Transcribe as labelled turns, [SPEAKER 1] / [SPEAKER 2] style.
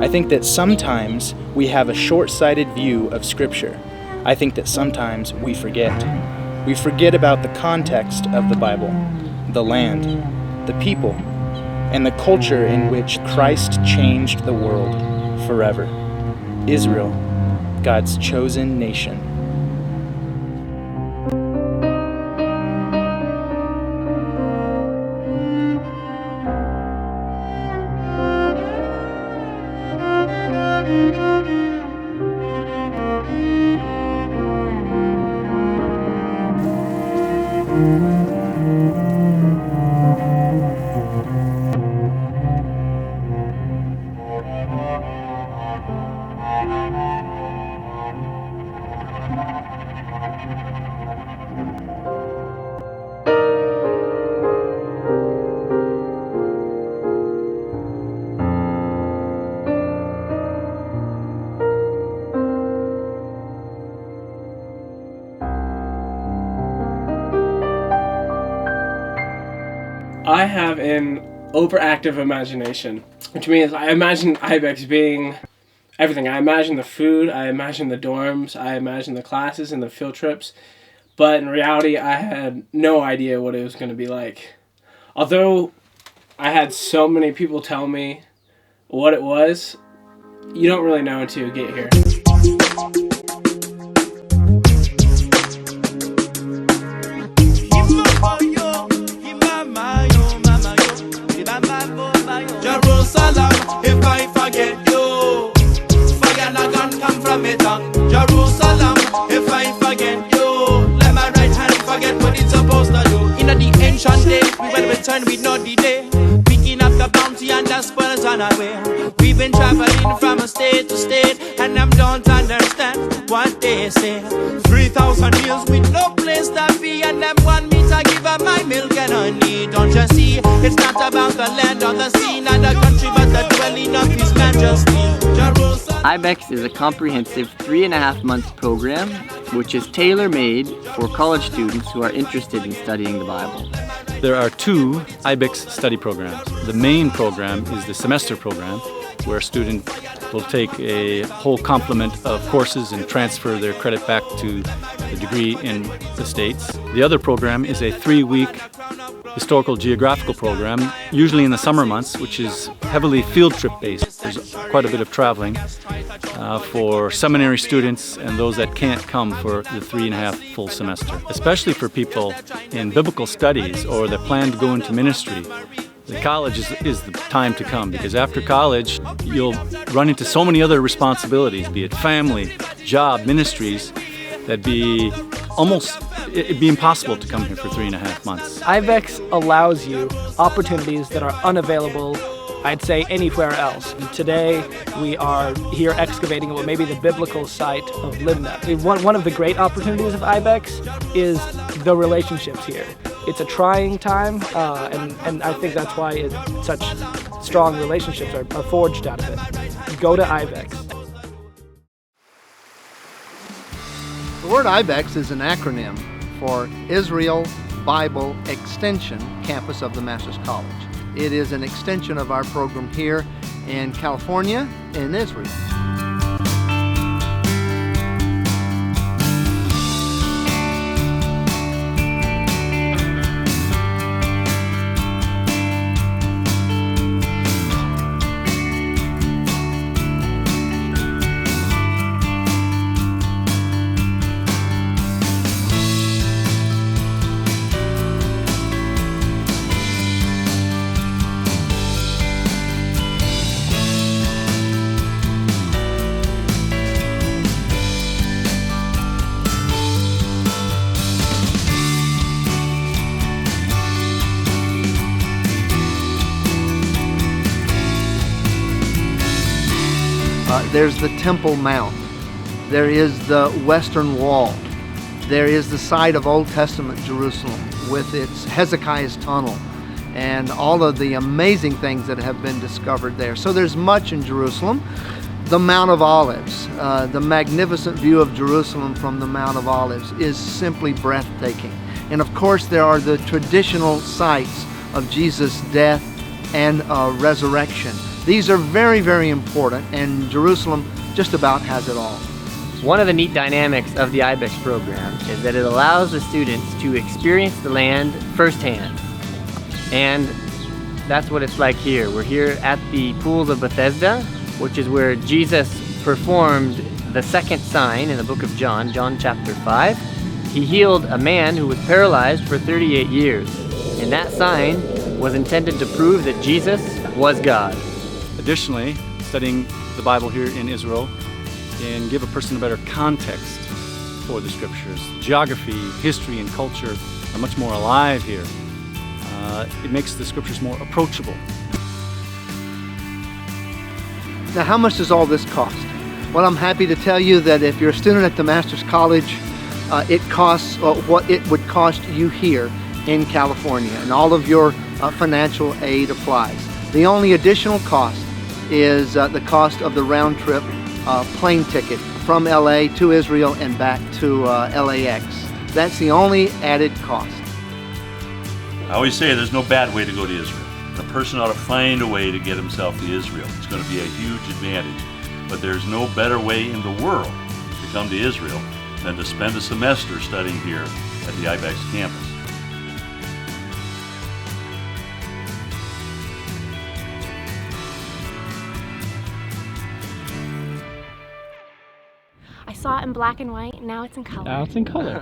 [SPEAKER 1] I think that sometimes we have a short-sighted view of Scripture. I think that sometimes we forget. We forget about the context of the Bible, the land, the people, and the culture in which Christ changed the world forever. Israel, God's chosen nation.
[SPEAKER 2] I have an overactive imagination, which means I imagine Ibex being everything. I imagine the food, I imagine the dorms, I imagine the classes and the field trips, but in reality I had no idea what it was going to be like. Although I had so many people tell me what it was, you don't really know until you get here.
[SPEAKER 3] Jerusalem, if I forget you, fire not gonna come from it. Jerusalem, if I forget you, let my right hand forget what it's supposed to do. In the ancient days, we will return with no delay, picking up the bounty and the spoils on our way. We've been traveling from state to state, and I don't understand what they say. 3,000 years with no place to be, and them want me to give up my milk and honey. Don't you see? It's not about the land or the sea, not the country, but the dwelling of His Majesty. Jerusalem.
[SPEAKER 4] IBEX is a comprehensive 3.5-month program which is tailor-made for college students who are interested in studying the Bible.
[SPEAKER 5] There are 2 IBEX study programs. The main program is the semester program, where a student will take a whole complement of courses and transfer their credit back to the degree in the States. The other program is a 3-week historical geographical program, usually in the summer months, which is heavily field trip based. There's quite a bit of traveling for seminary students and those that can't come for the 3.5 full semester. Especially for people in biblical studies or that plan to go into ministry, the college is the time to come, because after college you'll run into so many other responsibilities, be it family, job, ministries, it'd be impossible to come here for 3.5 months.
[SPEAKER 6] IBEX allows you opportunities that are unavailable, I'd say, anywhere else. Today we are here excavating what may be the biblical site of Libna. One of the great opportunities of IBEX is the relationships here. It's a trying time, and I think that's why such strong relationships are forged out of it. Go to IBEX.
[SPEAKER 7] The word IBEX is an acronym for Israel Bible Extension Campus of the Master's College. It is an extension of our program here in California and Israel. There's the Temple Mount. There is the Western Wall. There is the site of Old Testament Jerusalem with its Hezekiah's Tunnel and all of the amazing things that have been discovered there. So there's much in Jerusalem. The Mount of Olives, the magnificent view of Jerusalem from the Mount of Olives is simply breathtaking. And of course there are the traditional sites of Jesus' death and resurrection. These are very, very important, and Jerusalem just about has it all.
[SPEAKER 4] One of the neat dynamics of the IBEX program is that it allows the students to experience the land firsthand. And that's what it's like here. We're here at the pools of Bethesda, which is where Jesus performed the second sign in the book of John, John chapter 5. He healed a man who was paralyzed for 38 years. And that sign was intended to prove that Jesus was God.
[SPEAKER 5] Additionally, studying the Bible here in Israel can give a person a better context for the scriptures. Geography, history, and culture are much more alive here. It makes the scriptures more approachable.
[SPEAKER 7] Now, how much does all this cost? Well, I'm happy to tell you that if you're a student at the Master's College, it costs what it would cost you here in California, and all of your financial aid applies. The only additional cost is the cost of the round-trip plane ticket from LA to Israel and back to LAX. That's the only added cost.
[SPEAKER 8] I always say there's no bad way to go to Israel. A person ought to find a way to get himself to Israel. It's going to be a huge advantage. But there's no better way in the world to come to Israel than to spend a semester studying here at the IBEX campus.
[SPEAKER 9] I saw it in black and white, now it's in color.
[SPEAKER 2] Now it's in color.